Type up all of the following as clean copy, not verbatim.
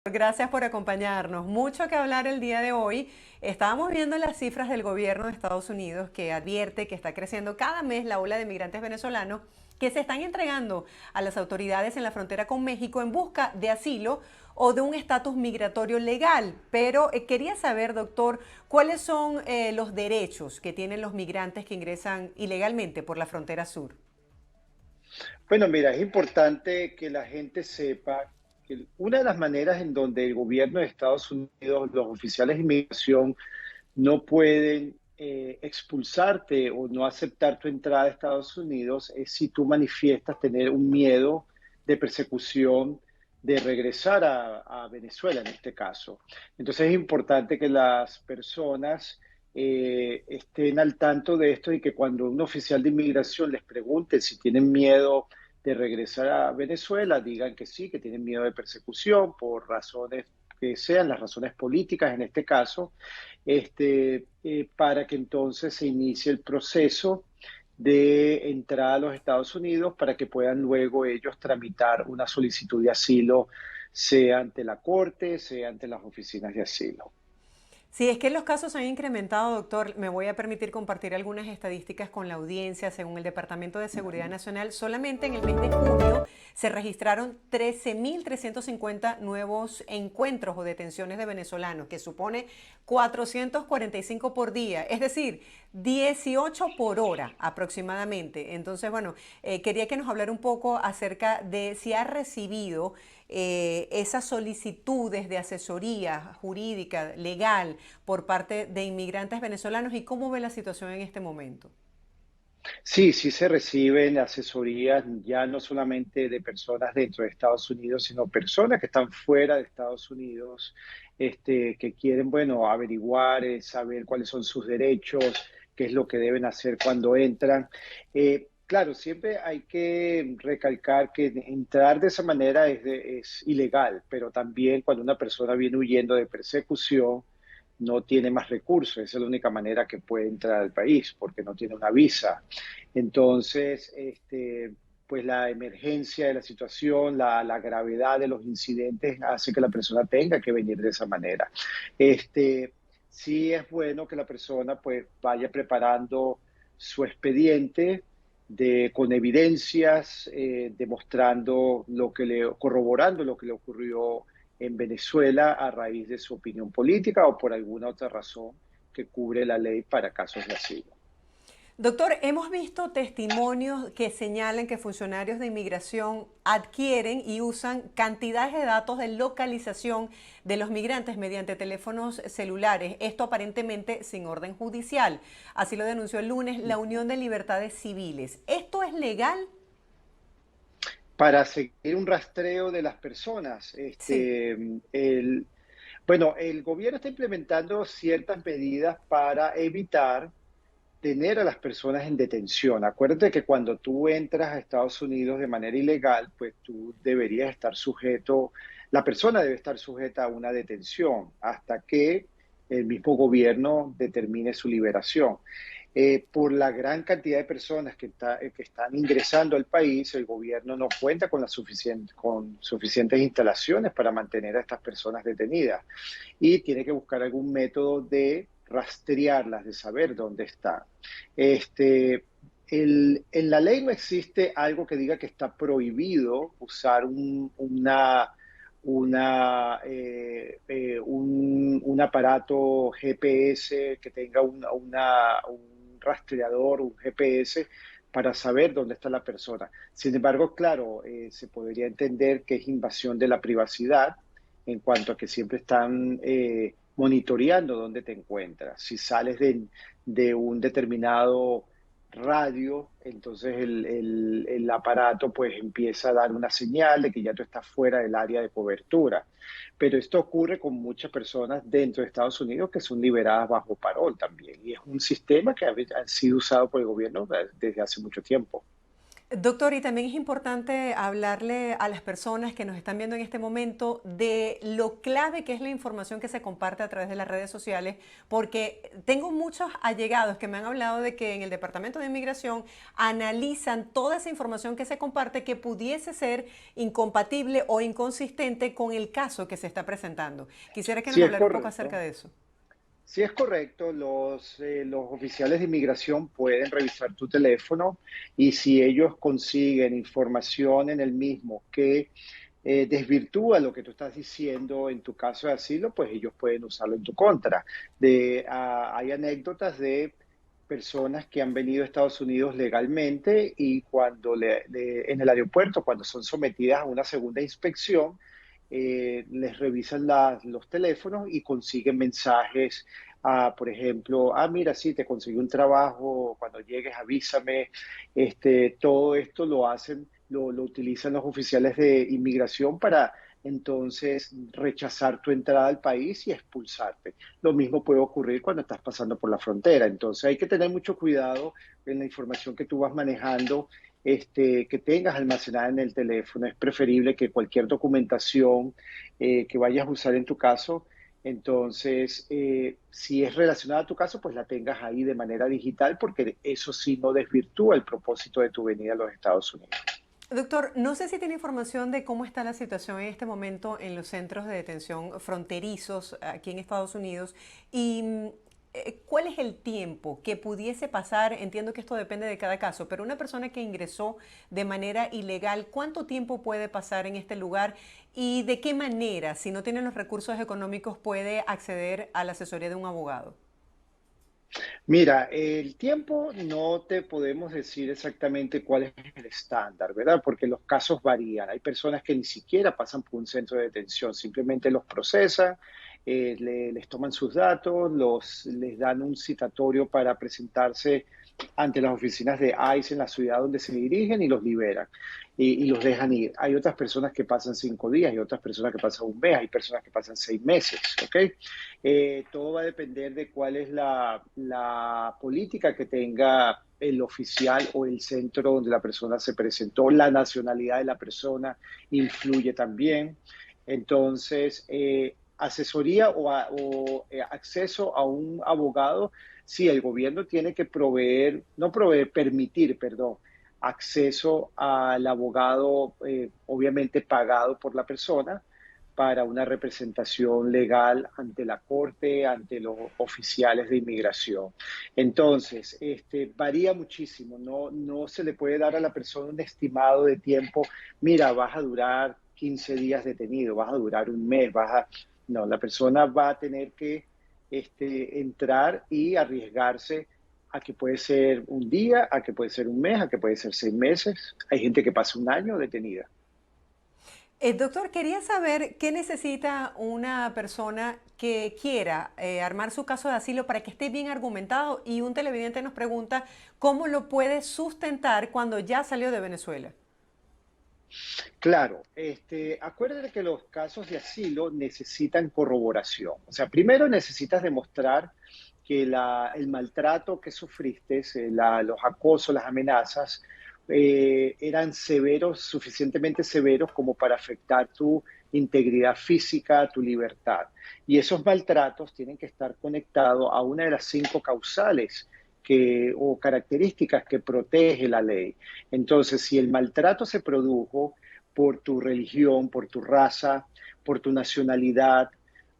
Gracias por acompañarnos. Mucho que hablar el día de hoy. Estábamos viendo las cifras del gobierno de Estados Unidos que advierte que está creciendo cada mes la ola de migrantes venezolanos que se están entregando a las autoridades en la frontera con México en busca de asilo o de un estatus migratorio legal. Pero quería saber, doctor, cuáles son los derechos que tienen los migrantes que ingresan ilegalmente por la frontera sur. Bueno, mira, es importante que la gente sepa que una de las maneras en donde el gobierno de Estados Unidos, los oficiales de inmigración, no pueden expulsarte o no aceptar tu entrada a Estados Unidos es si tú manifiestas tener un miedo de persecución de regresar a Venezuela en este caso. Entonces es importante que las personas estén al tanto de esto y que cuando un oficial de inmigración les pregunte si tienen miedo de regresar a Venezuela, digan que sí, que tienen miedo de persecución por razones que sean las razones políticas en este caso, para que entonces se inicie el proceso de entrada a los Estados Unidos para que puedan luego ellos tramitar una solicitud de asilo, sea ante la Corte, sea ante las oficinas de asilo. Sí, es que los casos se han incrementado, doctor. Me voy a permitir compartir algunas estadísticas con la audiencia. Según el Departamento de Seguridad Nacional, solamente en el mes de junio se registraron 13.350 nuevos encuentros o detenciones de venezolanos, que supone 445 por día, es decir, 18 por hora aproximadamente. Entonces, bueno, quería que nos hablara un poco acerca de si ha recibido esas solicitudes de asesoría jurídica, legal, por parte de inmigrantes venezolanos y cómo ve la situación en este momento. Sí, sí se reciben asesorías ya no solamente de personas dentro de Estados Unidos, sino personas que están fuera de Estados Unidos, que quieren, bueno, averiguar, saber cuáles son sus derechos, qué es lo que deben hacer cuando entran. Claro, siempre hay que recalcar que entrar de esa manera es ilegal, pero también cuando una persona viene huyendo de persecución, no tiene más recursos, esa es la única manera que puede entrar al país, porque no tiene una visa. Entonces, pues la emergencia de la situación, la gravedad de los incidentes hace que la persona tenga que venir de esa manera. Sí es bueno que la persona pues vaya preparando su expediente con evidencias, demostrando corroborando lo que le ocurrió en Venezuela a raíz de su opinión política o por alguna otra razón que cubre la ley para casos de asilo. Doctor, hemos visto testimonios que señalan que funcionarios de inmigración adquieren y usan cantidades de datos de localización de los migrantes mediante teléfonos celulares, esto aparentemente sin orden judicial. Así lo denunció el lunes la Unión de Libertades Civiles. ¿Esto es legal? Para seguir un rastreo de las personas, Sí. bueno, el gobierno está implementando ciertas medidas para evitar tener a las personas en detención. Acuérdate que cuando tú entras a Estados Unidos de manera ilegal, pues tú deberías estar sujeto, la persona debe estar sujeta a una detención hasta que el mismo gobierno determine su liberación. Por la gran cantidad de personas que están ingresando al país, el gobierno no cuenta con suficientes instalaciones para mantener a estas personas detenidas y tiene que buscar algún método de rastrearlas, de saber dónde están. En la ley no existe algo que diga que está prohibido usar un aparato GPS que tenga un rastreador, un GPS para saber dónde está la persona. Sin embargo, claro, se podría entender que es invasión de la privacidad en cuanto a que siempre están monitoreando dónde te encuentras. Si sales de un determinado radio, entonces el aparato pues empieza a dar una señal de que ya tú estás fuera del área de cobertura. Pero esto ocurre con muchas personas dentro de Estados Unidos que son liberadas bajo parol también. Y es un sistema que ha sido usado por el gobierno desde hace mucho tiempo. Doctor, y también es importante hablarle a las personas que nos están viendo en este momento de lo clave que es la información que se comparte a través de las redes sociales, porque tengo muchos allegados que me han hablado de que en el Departamento de Inmigración analizan toda esa información que se comparte que pudiese ser incompatible o inconsistente con el caso que se está presentando. Quisiera que nos Si es hablara un poco acerca correcto. de eso. Si es correcto, los oficiales de inmigración pueden revisar tu teléfono y si ellos consiguen información en el mismo que desvirtúa lo que tú estás diciendo en tu caso de asilo, pues ellos pueden usarlo en tu contra. Hay anécdotas de personas que han venido a Estados Unidos legalmente y cuando en el aeropuerto, cuando son sometidas a una segunda inspección, les revisan los teléfonos y consiguen mensajes, por ejemplo, mira, sí, te conseguí un trabajo, cuando llegues avísame. Todo esto lo hacen, lo utilizan los oficiales de inmigración para entonces rechazar tu entrada al país y expulsarte. Lo mismo puede ocurrir cuando estás pasando por la frontera. Entonces hay que tener mucho cuidado en la información que tú vas manejando, que tengas almacenada en el teléfono. Es preferible que cualquier documentación que vayas a usar en tu caso, entonces, si es relacionada a tu caso, pues la tengas ahí de manera digital, porque eso sí no desvirtúa el propósito de tu venida a los Estados Unidos. Doctor, no sé si tiene información de cómo está la situación en este momento en los centros de detención fronterizos aquí en Estados Unidos y cuál es el tiempo que pudiese pasar. Entiendo que esto depende de cada caso, pero una persona que ingresó de manera ilegal, ¿cuánto tiempo puede pasar en este lugar y de qué manera, si no tiene los recursos económicos, puede acceder a la asesoría de un abogado? Mira, el tiempo no te podemos decir exactamente cuál es el estándar, ¿verdad? Porque los casos varían. Hay personas que ni siquiera pasan por un centro de detención, simplemente los procesan, les toman sus datos, les dan un citatorio para presentarse ante las oficinas de ICE en la ciudad donde se dirigen y los liberan y los dejan ir. Hay otras personas que pasan 5 días, hay otras personas que pasan un mes, hay personas que pasan 6 meses, ¿ok? Todo va a depender de cuál es la política que tenga el oficial o el centro donde la persona se presentó. La nacionalidad de la persona influye también. Entonces, asesoría acceso a un abogado, sí, el gobierno tiene que proveer, no proveer, permitir, perdón, acceso al abogado, obviamente pagado por la persona, para una representación legal ante la corte, ante los oficiales de inmigración. Entonces, varía muchísimo, no se le puede dar a la persona un estimado de tiempo, mira, vas a durar 15 días detenido, vas a durar un mes, no, la persona va a tener que entrar y arriesgarse a que puede ser un día, a que puede ser un mes, a que puede ser 6 meses. Hay gente que pasa un año detenida. Doctor, quería saber qué necesita una persona que quiera armar su caso de asilo para que esté bien argumentado y un televidente nos pregunta cómo lo puede sustentar cuando ya salió de Venezuela. Claro, acuérdate que los casos de asilo necesitan corroboración. O sea, primero necesitas demostrar que el maltrato que sufriste, los acosos, las amenazas, eran severos, suficientemente severos como para afectar tu integridad física, tu libertad. Y esos maltratos tienen que estar conectados a una de las 5 causales o características que protege la ley. Entonces, si el maltrato se produjo por tu religión, por tu raza, por tu nacionalidad,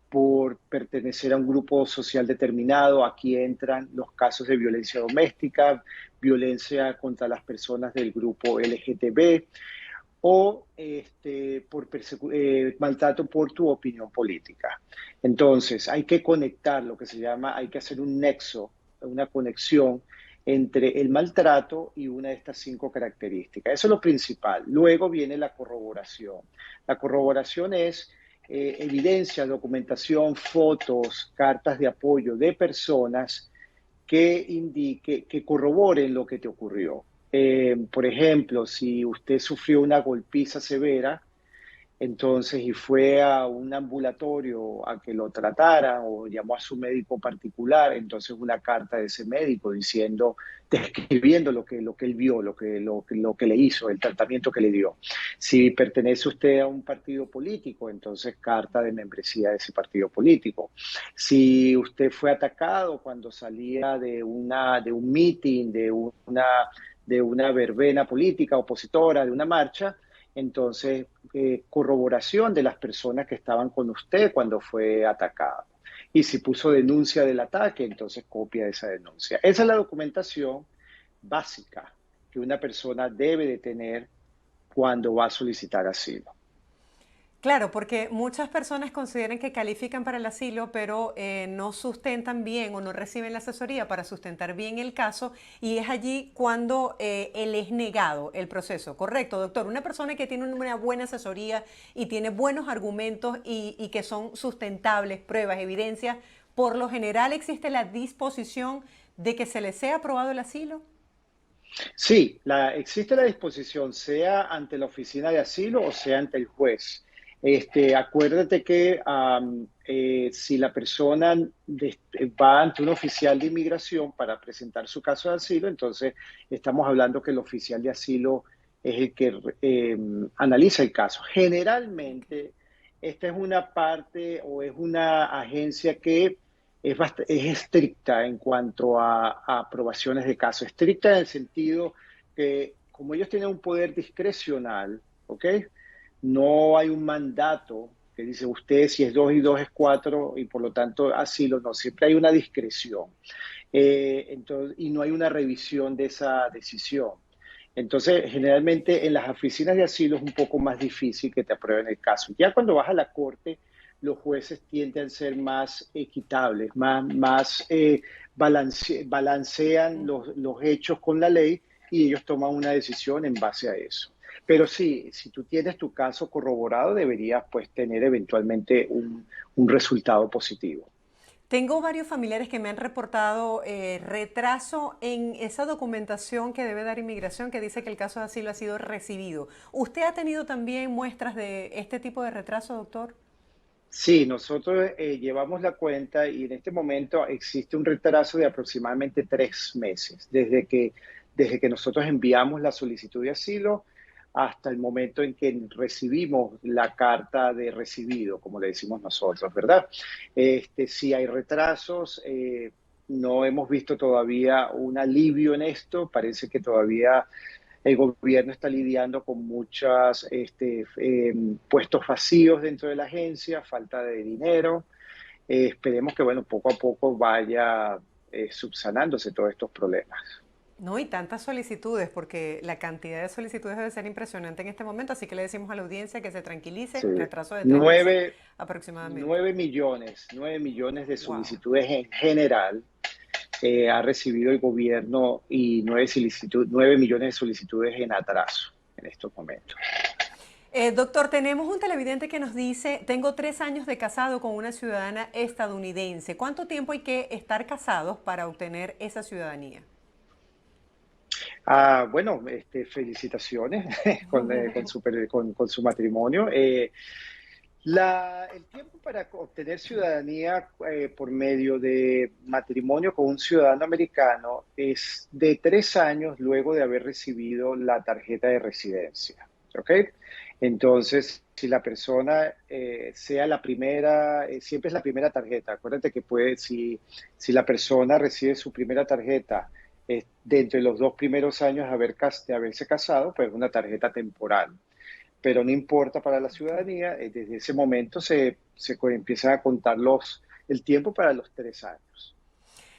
por pertenecer a un grupo social determinado, aquí entran los casos de violencia doméstica, violencia contra las personas del grupo LGTB o maltrato por tu opinión política. Entonces, hay que conectar lo que se llama, hay que hacer un nexo, una conexión entre el maltrato y una de estas 5 características. Eso es lo principal. Luego viene la corroboración. La corroboración es evidencia, documentación, fotos, cartas de apoyo de personas que corroboren lo que te ocurrió. Por ejemplo, si usted sufrió una golpiza severa, Entonces, y fue a un ambulatorio a que lo tratara o llamó a su médico particular, entonces una carta de ese médico diciendo, describiendo lo que él vio, lo que le hizo, el tratamiento que le dio. Si pertenece usted a un partido político, entonces carta de membresía de ese partido político. Si usted fue atacado cuando salía de un meeting, de una verbena política opositora, de una marcha, entonces corroboración de las personas que estaban con usted cuando fue atacado. Y si puso denuncia del ataque, entonces copia esa denuncia. Esa es la documentación básica que una persona debe de tener cuando va a solicitar asilo. Claro, porque muchas personas consideran que califican para el asilo, pero no sustentan bien o no reciben la asesoría para sustentar bien el caso y es allí cuando él es negado el proceso. Correcto, doctor. Una persona que tiene una buena asesoría y tiene buenos argumentos y que son sustentables, pruebas, evidencias, por lo general existe la disposición de que se le sea aprobado el asilo. Sí, existe la disposición, sea ante la oficina de asilo o sea ante el juez. Acuérdate que si la persona va ante un oficial de inmigración para presentar su caso de asilo, entonces estamos hablando que el oficial de asilo es el que analiza el caso. Generalmente, esta es una parte o es una agencia que es estricta en cuanto a aprobaciones de casos. Estricta en el sentido que como ellos tienen un poder discrecional, ¿ok? No hay un mandato que dice usted si es 2 y 2 es 4 y por lo tanto asilo, no, siempre hay una discreción. Entonces, y no hay una revisión de esa decisión. Entonces, generalmente en las oficinas de asilo es un poco más difícil que te aprueben el caso. Ya cuando vas a la corte, los jueces tienden a ser más equitables, balancean los hechos con la ley y ellos toman una decisión en base a eso. Pero sí, si tú tienes tu caso corroborado, deberías pues tener eventualmente un resultado positivo. Tengo varios familiares que me han reportado retraso en esa documentación que debe dar inmigración que dice que el caso de asilo ha sido recibido. ¿Usted ha tenido también muestras de este tipo de retraso, doctor? Sí, nosotros llevamos la cuenta y en este momento existe un retraso de aproximadamente 3 meses, desde que nosotros enviamos la solicitud de asilo hasta el momento en que recibimos la carta de recibido, como le decimos nosotros, ¿verdad? Sí hay retrasos, no hemos visto todavía un alivio en esto, parece que todavía el gobierno está lidiando con muchos puestos vacíos dentro de la agencia, falta de dinero. Esperemos que, bueno, poco a poco vaya subsanándose todos estos problemas. No, y tantas solicitudes, porque la cantidad de solicitudes debe ser impresionante en este momento, así que le decimos a la audiencia que se Sí. tranquilice, retraso de 3 meses 9, aproximadamente. 9 millones de Wow. solicitudes en general ha recibido el gobierno y 9 millones de solicitudes en atraso en estos momentos. Doctor, tenemos un televidente que nos dice, tengo 3 años de casado con una ciudadana estadounidense. ¿Cuánto tiempo hay que estar casados para obtener esa ciudadanía? Bueno, felicitaciones con su matrimonio. El tiempo para obtener ciudadanía por medio de matrimonio con un ciudadano americano es de 3 años luego de haber recibido la tarjeta de residencia. ¿Ok? Entonces, si la persona sea la primera, siempre es la primera tarjeta. Acuérdate que si la persona recibe su primera tarjeta dentro de los 2 primeros años de haberse casado, pues una tarjeta temporal, pero no importa para la Okay. ciudadanía, desde ese momento empiezan a contar el tiempo para los 3 años.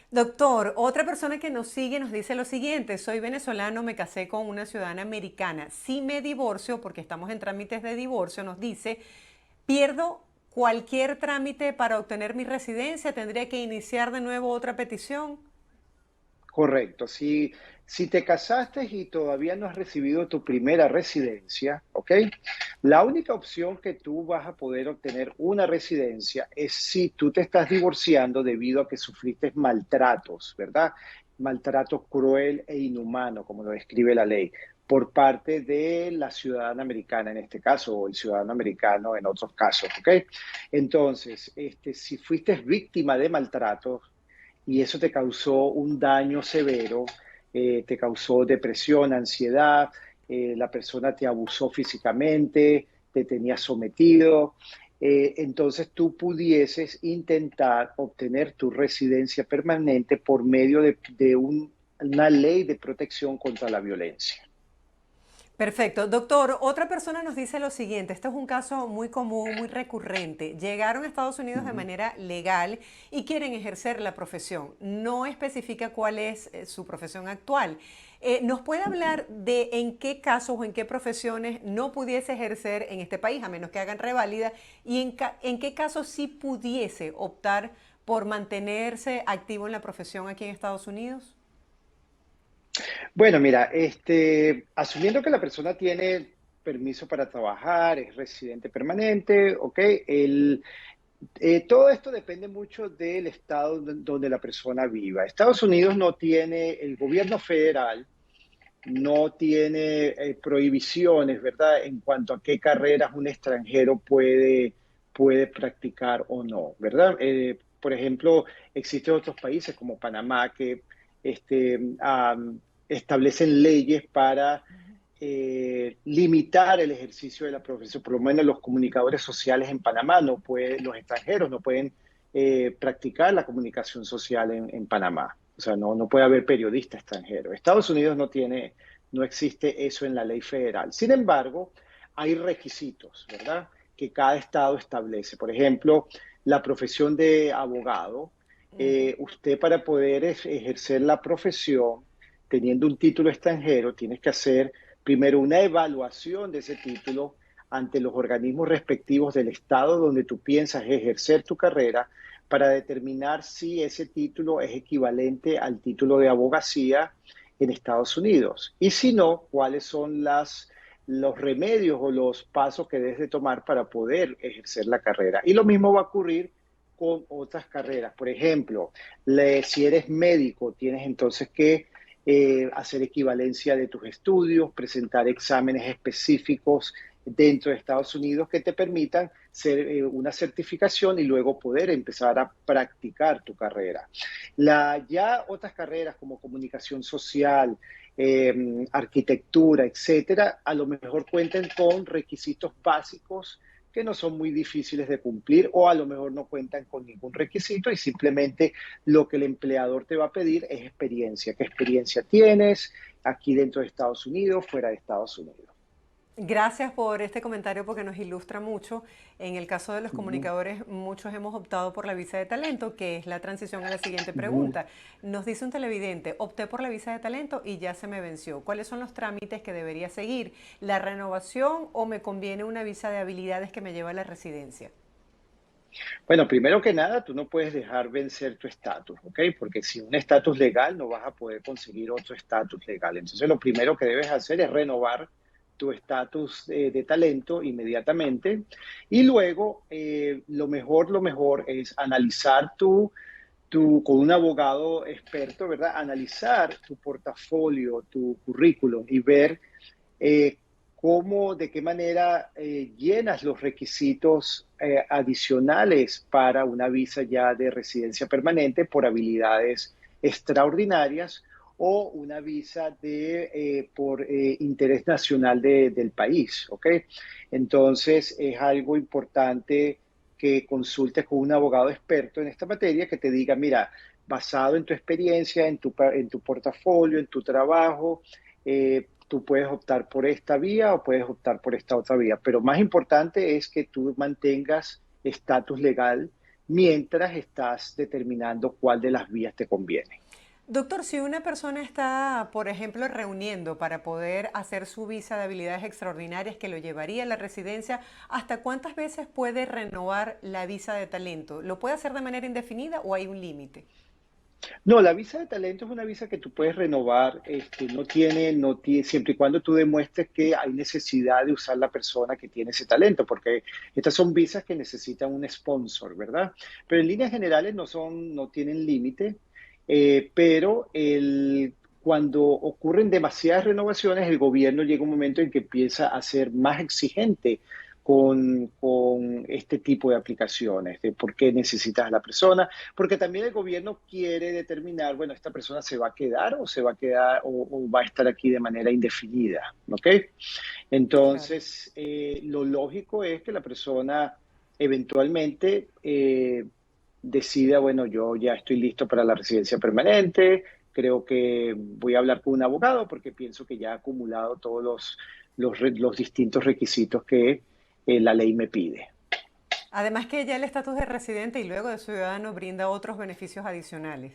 Doctor, otra persona que nos sigue nos dice lo siguiente, soy venezolano, me casé con una ciudadana americana. Si me divorcio, porque estamos en trámites de divorcio, nos dice, pierdo cualquier trámite para obtener mi residencia, tendría que iniciar de nuevo otra petición. Correcto. Si te casaste y todavía no has recibido tu primera residencia, ¿ok? La única opción que tú vas a poder obtener una residencia es si tú te estás divorciando debido a que sufriste maltratos, ¿verdad? Maltrato cruel e inhumano, como lo describe la ley. por parte de la ciudadana americana en este caso, o el ciudadano americano en otros casos, ¿ok? Entonces, si fuiste víctima de maltrato y eso te causó un daño severo, te causó depresión, ansiedad, la persona te abusó físicamente, te tenía sometido, entonces tú pudieses intentar obtener tu residencia permanente por medio de una ley de protección contra la violencia. Perfecto. Doctor, otra persona nos dice lo siguiente, este es un caso muy común, muy recurrente. Llegaron a Estados Unidos de Ujú. manera legal y quieren ejercer la profesión. No especifica cuál es su profesión actual. ¿Nos puede hablar de en qué casos o en qué profesiones no pudiese ejercer en este país, a menos que hagan reválida, y en qué casos sí pudiese optar por mantenerse activo en la profesión aquí en Estados Unidos? Bueno, mira, asumiendo que la persona tiene permiso para trabajar, es residente permanente, ¿ok? Todo esto depende mucho del estado donde la persona viva. Estados Unidos no tiene, el gobierno federal no tiene prohibiciones, ¿verdad? En cuanto a qué carreras un extranjero puede practicar o no, ¿verdad? Por ejemplo, existen otros países como Panamá que este, establecen leyes para limitar el ejercicio de la profesión. Por lo menos los comunicadores sociales en Panamá no pueden, los extranjeros no pueden practicar la comunicación social en Panamá. O sea, no puede haber periodista extranjero. Estados Unidos no existe eso en la ley federal. Sin embargo, hay requisitos, ¿verdad? Que cada estado establece. Por ejemplo, la profesión de abogado. Ujú. Usted para poder ejercer la profesión teniendo un título extranjero, tienes que hacer primero una evaluación de ese título ante los organismos respectivos del estado donde tú piensas ejercer tu carrera para determinar si ese título es equivalente al título de abogacía en Estados Unidos. Y si no, cuáles son los remedios o los pasos que debes de tomar para poder ejercer la carrera. Y lo mismo va a ocurrir con otras carreras. Por ejemplo, si eres médico, tienes entonces que hacer equivalencia de tus estudios, presentar exámenes específicos dentro de Estados Unidos que te permitan ser una certificación y luego poder empezar a practicar tu carrera. Ya otras carreras como comunicación social, arquitectura, etcétera, a lo mejor cuenten con requisitos básicos que no son muy difíciles de cumplir o a lo mejor no cuentan con ningún requisito y simplemente lo que el empleador te va a pedir es experiencia. ¿Qué experiencia tienes aquí dentro de Estados Unidos, fuera de Estados Unidos? Gracias por este comentario porque nos ilustra mucho. En el caso de los Ujú, comunicadores, muchos hemos optado por la visa de talento, que es la transición a la siguiente ujú. pregunta. Nos dice un televidente, opté por la visa de talento y ya se me venció. ¿Cuáles son los trámites que debería seguir? ¿La renovación o me conviene una visa de habilidades que me lleva a la residencia? Bueno, primero que nada, tú no puedes dejar vencer tu estatus, ¿ok? Porque sin un estatus legal no vas a poder conseguir otro estatus legal. Entonces, lo primero que debes hacer es renovar tu estatus de talento inmediatamente y luego lo mejor es analizar con un abogado experto, ¿verdad? Analizar tu portafolio, tu currículum y ver eh, de qué manera llenas los requisitos adicionales para una visa ya de residencia permanente por habilidades extraordinarias o una visa por interés nacional del país, ¿ok? Entonces es algo importante que consultes con un abogado experto en esta materia que te diga, mira, basado en tu experiencia, en tu portafolio, en tu trabajo, tú puedes optar por esta vía o puedes optar por esta otra vía. Pero más importante es que tú mantengas estatus legal mientras estás determinando cuál de las vías te conviene. Doctor, si una persona está, por ejemplo, reuniendo para poder hacer su visa de habilidades extraordinarias que lo llevaría a la residencia, ¿hasta cuántas veces puede renovar la visa de talento? ¿Lo puede hacer de manera indefinida o hay un límite? No, la visa de talento es una visa que tú puedes renovar, no tiene, siempre y cuando tú demuestres que hay necesidad de usar la persona que tiene ese talento, porque estas son visas que necesitan un sponsor, ¿verdad? Pero en líneas generales no tienen límite, pero cuando ocurren demasiadas renovaciones, el gobierno llega un momento en que empieza a ser más exigente con este tipo de aplicaciones, de por qué necesitas a la persona, porque también el gobierno quiere determinar, bueno, esta persona se va a quedar o se va a quedar o va a estar aquí de manera indefinida, ¿ok? Claro. Entonces, lo lógico es que la persona eventualmente decida, bueno, yo ya estoy listo para la residencia permanente, creo que voy a hablar con un abogado porque pienso que ya ha acumulado todos los distintos requisitos que la ley me pide. Además que ya el estatus de residente y luego de ciudadano brinda otros beneficios adicionales.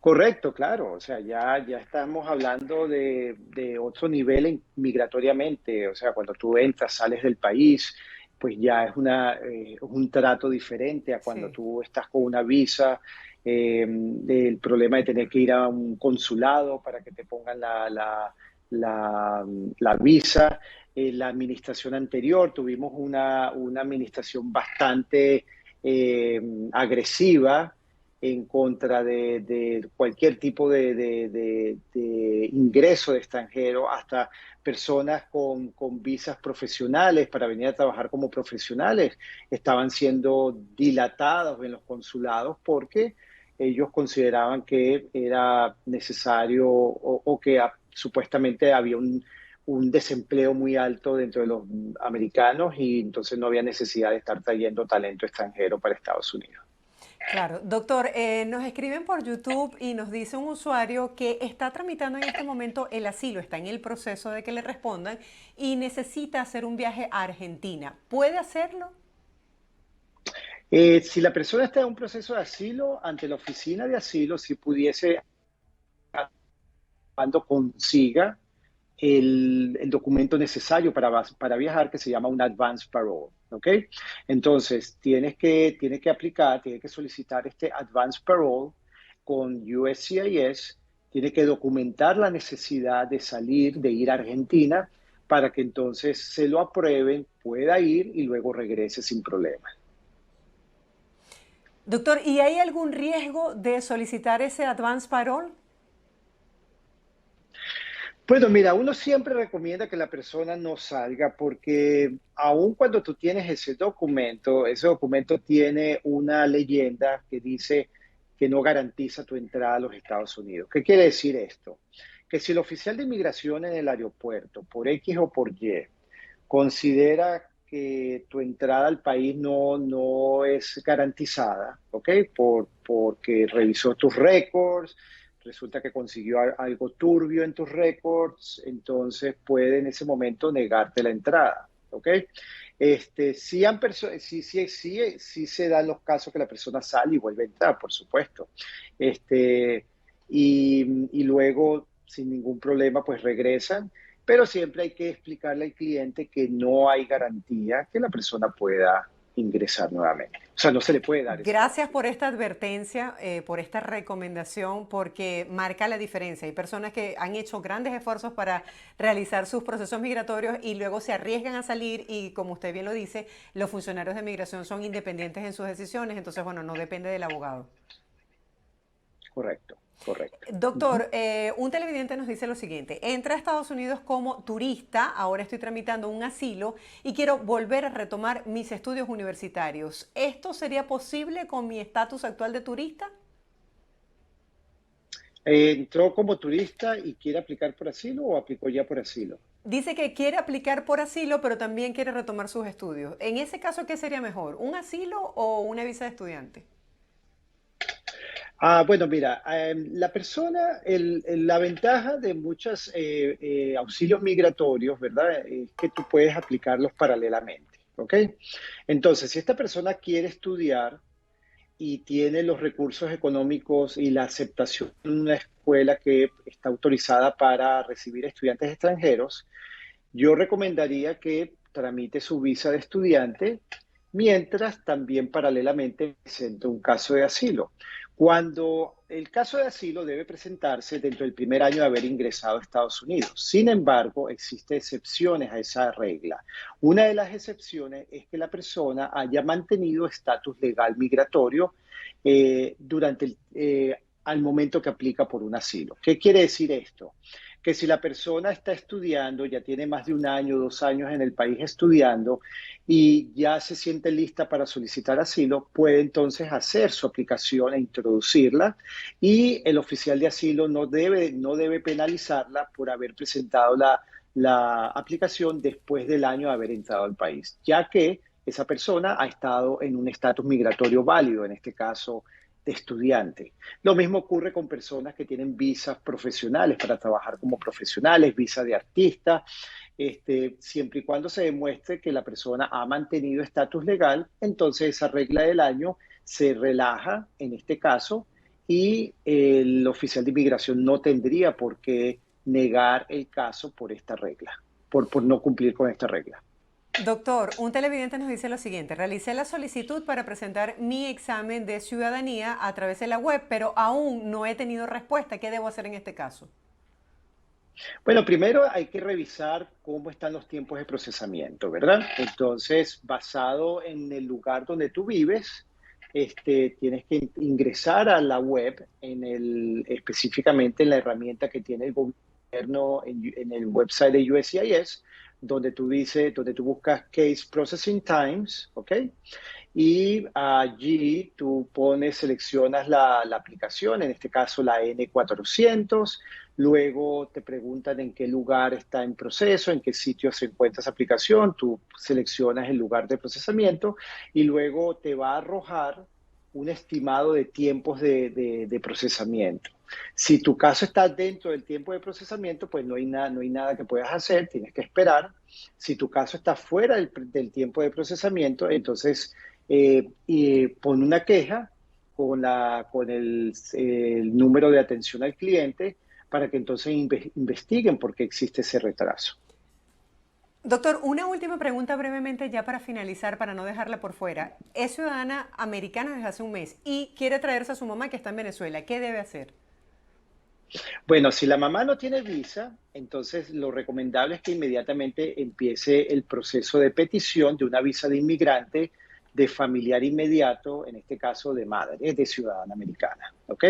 Correcto, claro, o sea, ya estamos hablando de otro nivel migratoriamente, o sea, cuando tú entras, sales del país, pues ya es un trato diferente a cuando Sí. tú estás con una visa, del problema de tener que ir a un consulado para que te pongan la, la visa. La administración anterior tuvimos una administración bastante eh, agresiva en contra de cualquier tipo de ingreso de extranjero, hasta personas con visas profesionales para venir a trabajar como profesionales estaban siendo dilatados en los consulados porque ellos consideraban que era necesario o que supuestamente había un desempleo muy alto dentro de los americanos y entonces no había necesidad de estar trayendo talento extranjero para Estados Unidos. Claro, doctor, nos escriben por YouTube y nos dice un usuario que está tramitando en este momento el asilo, está en el proceso de que le respondan y necesita hacer un viaje a Argentina. ¿Puede hacerlo? Si la persona está en un proceso de asilo, ante la oficina de asilo, si pudiese, cuando consiga el documento necesario para viajar, que se llama un advance parole, ¿ok? Entonces, tienes que aplicar, tienes que solicitar este advance parole con USCIS, tiene que documentar la necesidad de salir, de ir a Argentina, para que entonces se lo aprueben, pueda ir y luego regrese sin problema. Doctor, ¿y hay algún riesgo de solicitar ese advance parole? Bueno, mira, uno siempre recomienda que la persona no salga porque aun cuando tú tienes ese documento tiene una leyenda que dice que no garantiza tu entrada a los Estados Unidos. ¿Qué quiere decir esto? Que si el oficial de inmigración en el aeropuerto, por X o por Y, considera que tu entrada al país no es garantizada, ¿ok? Porque revisó tus récords, resulta que consiguió algo turbio en tus récords, entonces puede en ese momento negarte la entrada, ¿ok? Sí se dan los casos que la persona sale y vuelve a entrar, por supuesto. Este, y luego, sin ningún problema, pues regresan, pero siempre hay que explicarle al cliente que no hay garantía que la persona pueda ingresar nuevamente. O sea, no se le puede dar esa Gracias garantía. por esta advertencia, por esta recomendación, porque marca la diferencia. Hay personas que han hecho grandes esfuerzos para realizar sus procesos migratorios y luego se arriesgan a salir y, como usted bien lo dice, los funcionarios de migración son independientes en sus decisiones, entonces, bueno, no depende del abogado. Correcto, correcto. Ujú. Doctor, un televidente nos dice lo siguiente, entré a Estados Unidos como turista, ahora estoy tramitando un asilo y quiero volver a retomar mis estudios universitarios. ¿Esto sería posible con mi estatus actual de turista? ¿Entró como turista y quiere aplicar por asilo o aplicó ya por asilo? Dice que quiere aplicar por asilo, pero también quiere retomar sus estudios. En ese caso, ¿qué sería mejor? ¿Un asilo o una visa de estudiante? Bueno, mira, la persona, la ventaja de muchos auxilios migratorios, ¿verdad? Es que tú puedes aplicarlos paralelamente, ¿ok? Entonces, si esta persona quiere estudiar y tiene los recursos económicos y la aceptación en una escuela que está autorizada para recibir estudiantes extranjeros, yo recomendaría que tramite su visa de estudiante mientras también paralelamente presente un caso de asilo. Cuando el caso de asilo debe presentarse dentro del primer año de haber ingresado a Estados Unidos. Sin embargo, existen excepciones a esa regla. Una de las excepciones es que la persona haya mantenido estatus legal migratorio durante al momento que aplica por un asilo. ¿Qué quiere decir esto? Que si la persona está estudiando, ya tiene más de un año, 2 años en el país estudiando y ya se siente lista para solicitar asilo, puede entonces hacer su aplicación e introducirla y el oficial de asilo no debe penalizarla por haber presentado la aplicación después del año de haber entrado al país, ya que esa persona ha estado en un estatus migratorio válido, en este caso de estudiante. Lo mismo ocurre con personas que tienen visas profesionales para trabajar como profesionales, visa de artista, siempre y cuando se demuestre que la persona ha mantenido estatus legal, entonces esa regla del año se relaja en este caso y el oficial de inmigración no tendría por qué negar el caso por esta regla, por no cumplir con esta regla. Doctor, un televidente nos dice lo siguiente: realicé la solicitud para presentar mi examen de ciudadanía a través de la web, pero aún no he tenido respuesta. ¿Qué debo hacer en este caso? Bueno, primero hay que revisar cómo están los tiempos de procesamiento, ¿verdad? Entonces, basado en el lugar donde tú vives, tienes que ingresar a la web, específicamente en la herramienta que tiene el gobierno en el website de USCIS, donde tú buscas Case Processing Times, ¿ok? Y allí tú seleccionas la aplicación, en este caso la N400, luego te preguntan en qué lugar está en proceso, en qué sitio se encuentra esa aplicación, tú seleccionas el lugar de procesamiento y luego te va a arrojar un estimado de tiempos de procesamiento. Si tu caso está dentro del tiempo de procesamiento, pues no hay nada que puedas hacer, tienes que esperar. Si tu caso está fuera del tiempo de procesamiento, entonces y pon una queja con el número de atención al cliente para que entonces investiguen por qué existe ese retraso. Doctor, una última pregunta brevemente ya para finalizar, para no dejarla por fuera. Es ciudadana americana desde hace un mes y quiere traerse a su mamá que está en Venezuela. ¿Qué debe hacer? Bueno, si la mamá no tiene visa, entonces lo recomendable es que inmediatamente empiece el proceso de petición de una visa de inmigrante de familiar inmediato, en este caso de madre, de ciudadana americana, ¿ok?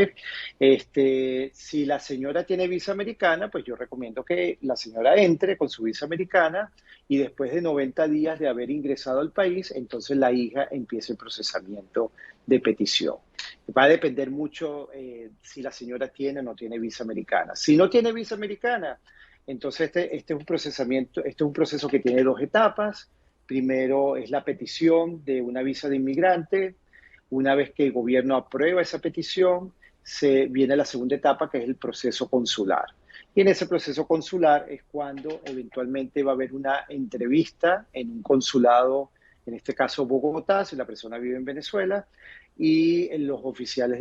Si la señora tiene visa americana, pues yo recomiendo que la señora entre con su visa americana y después de 90 días de haber ingresado al país, entonces la hija empiece el procesamiento de petición. Va a depender mucho si la señora tiene o no tiene visa americana. Si no tiene visa americana, entonces este es un procesamiento, este es un proceso que tiene dos etapas. Primero es la petición de una visa de inmigrante. Una vez que el gobierno aprueba esa petición, viene la segunda etapa, que es el proceso consular. Y en ese proceso consular es cuando eventualmente va a haber una entrevista en un consulado, en este caso Bogotá, si la persona vive en Venezuela, y los oficiales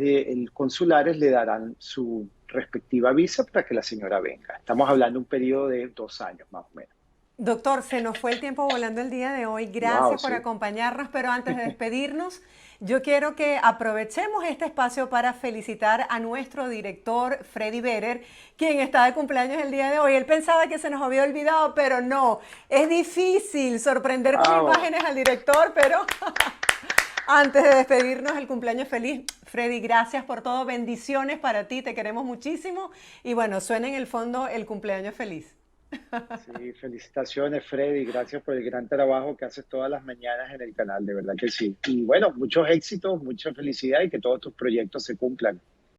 consulares le darán su respectiva visa para que la señora venga. Estamos hablando de un periodo de 2 años más o menos. Doctor, se nos fue el tiempo volando el día de hoy. Wow, Gracias por sí. acompañarnos, pero antes de despedirnos, yo quiero que aprovechemos este espacio para felicitar a nuestro director, Freddy Berer, quien está de cumpleaños el día de hoy. Él pensaba que se nos había olvidado, pero no. Es difícil sorprender con Wow. imágenes al director, pero antes de despedirnos, el cumpleaños feliz. Freddy, gracias por todo. Bendiciones para ti, te queremos muchísimo. Y bueno, suena en el fondo el cumpleaños feliz. Sí, felicitaciones, Freddy. Gracias por el gran trabajo que haces todas las mañanas en el canal, de verdad que sí. Y bueno, muchos éxitos, mucha felicidad y que todos tus proyectos se cumplan.